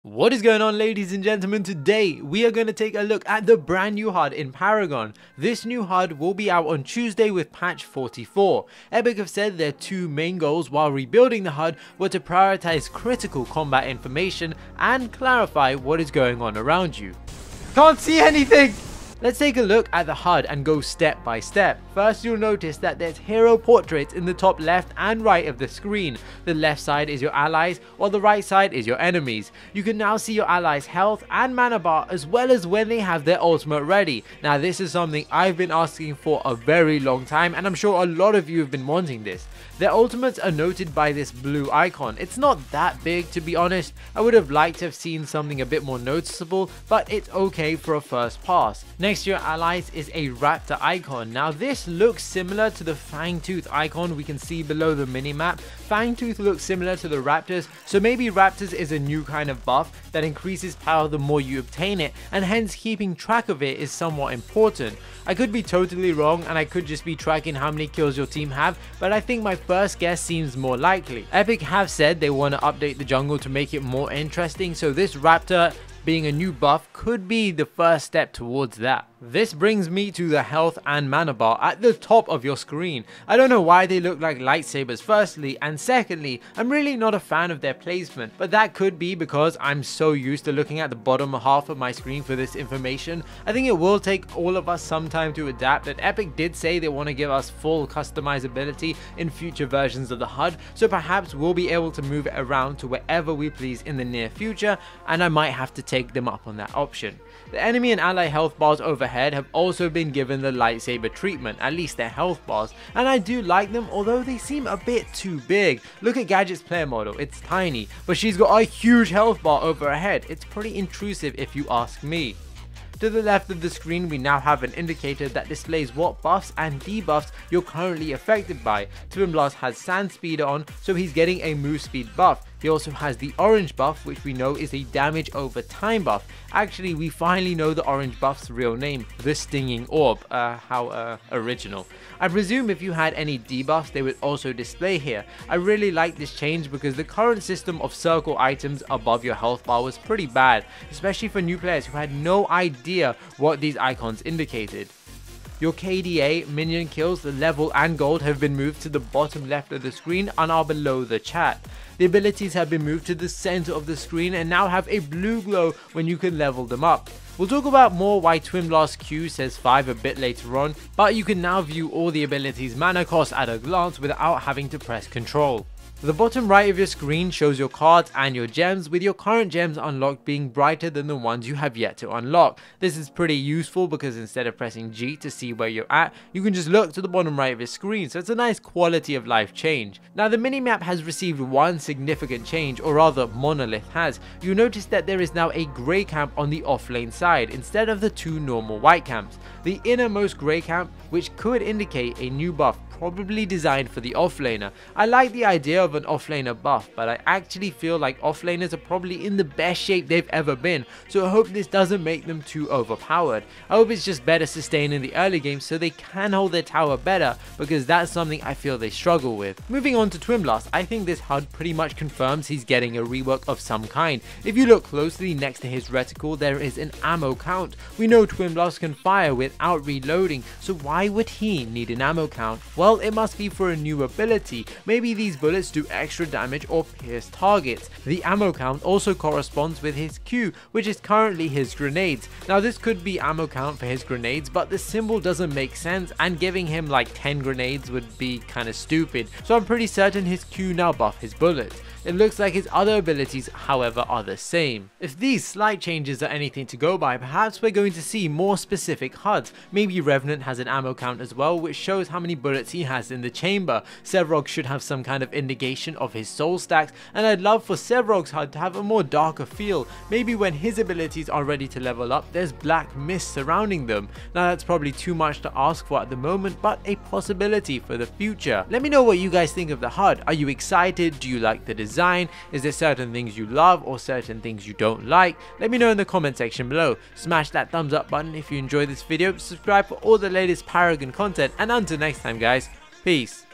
What is going on, ladies and gentlemen? Today we are going to take a look at the brand new HUD in Paragon. This new HUD will be out on Tuesday with patch 44. Epic have said their two main goals while rebuilding the HUD were to prioritize critical combat information and clarify what is going on around you. Can't see anything! Let's take a look at the HUD and go step by step. First, you'll notice that there's hero portraits in the top left and right of the screen. The left side is your allies, while the right side is your enemies. You can now see your allies' health and mana bar, as well as when they have their ultimate ready. Now, this is something I've been asking for a very long time, and I'm sure a lot of you have been wanting this. Their ultimates are noted by this blue icon. It's not that big, to be honest. I would have liked to have seen something a bit more noticeable, but it's okay for a first pass. Next to your allies is a raptor icon. Now this looks similar to the Fangtooth icon we can see below the minimap. Fangtooth looks similar to the raptors, so maybe raptors is a new kind of buff that increases power the more you obtain it, and hence keeping track of it is somewhat important. I could be totally wrong and I could just be tracking how many kills your team have, but I think my first guess seems more likely. Epic have said they want to update the jungle to make it more interesting, so this raptor being a new buff could be the first step towards that. This brings me to the health and mana bar at the top of your screen. I don't know why they look like lightsabers firstly, and secondly, I'm really not a fan of their placement, but that could be because I'm so used to looking at the bottom half of my screen for this information. I think it will take all of us some time to adapt, and Epic did say they want to give us full customizability in future versions of the HUD, so perhaps we'll be able to move it around to wherever we please in the near future, and I might have to take them up on that option. The enemy and ally health bars overhead have also been given the lightsaber treatment, at least their health bars, and I do like them, although they seem a bit too big. Look at Gadget's player model, it's tiny, but she's got a huge health bar over her head. It's pretty intrusive if you ask me. To the left of the screen, we now have an indicator that displays what buffs and debuffs you're currently affected by. TWINBLAST has Sand Speed on, so he's getting a move speed buff. He also has the orange buff, which we know is a damage over time buff. Actually, we finally know the orange buff's real name, the Stinging Orb. How original. I presume if you had any debuffs, they would also display here. I really like this change because the current system of circle items above your health bar was pretty bad, especially for new players who had no idea what these icons indicated. Your KDA, minion kills, the level and gold have been moved to the bottom left of the screen and are below the chat. The abilities have been moved to the center of the screen and now have a blue glow when you can level them up. We'll talk about more why TWINBLAST Q says 5 a bit later on, but you can now view all the abilities' mana cost at a glance without having to press Control. The bottom right of your screen shows your cards and your gems, with your current gems unlocked being brighter than the ones you have yet to unlock. This is pretty useful because instead of pressing G to see where you're at, you can just look to the bottom right of your screen, so it's a nice quality of life change. Now the minimap has received one significant change, or rather Monolith has. You'll notice that there is now a grey camp on the offlane side instead of the two normal white camps. The innermost grey camp, which could indicate a new buff probably designed for the offlaner. I like the idea of an offlaner buff, but I actually feel like offlaners are probably in the best shape they've ever been, so I hope this doesn't make them too overpowered. I hope it's just better sustained in the early game so they can hold their tower better, because that's something I feel they struggle with. Moving on to TWINBLAST, I think this HUD pretty much confirms he's getting a rework of some kind. If you look closely next to his reticle, there is an ammo count. We know TWINBLAST can fire without reloading, so why would he need an ammo count? Well, it must be for a new ability. Maybe these bullets do extra damage or pierce targets. The ammo count also corresponds with his Q, which is currently his grenades. Now this could be ammo count for his grenades, but the symbol doesn't make sense, and giving him like 10 grenades would be kinda stupid, so I'm pretty certain his Q now buff his bullets. It looks like his other abilities, however, are the same. If these slight changes are anything to go by, perhaps we're going to see more specific HUDs. Maybe Revenant has an ammo count as well, which shows how many bullets he has in the chamber. Sevrog should have some kind of indication of his soul stacks, and I'd love for Sevrog's HUD to have a more darker feel. Maybe when his abilities are ready to level up, there's black mist surrounding them. Now that's probably too much to ask for at the moment, but a possibility for the future. Let me know what you guys think of the HUD. Are you excited? Do you like the design? Is there certain things you love or certain things you don't like? Let me know in the comment section below. Smash that thumbs up button if you enjoyed this video, subscribe for all the latest Paragon content, and until next time guys, peace.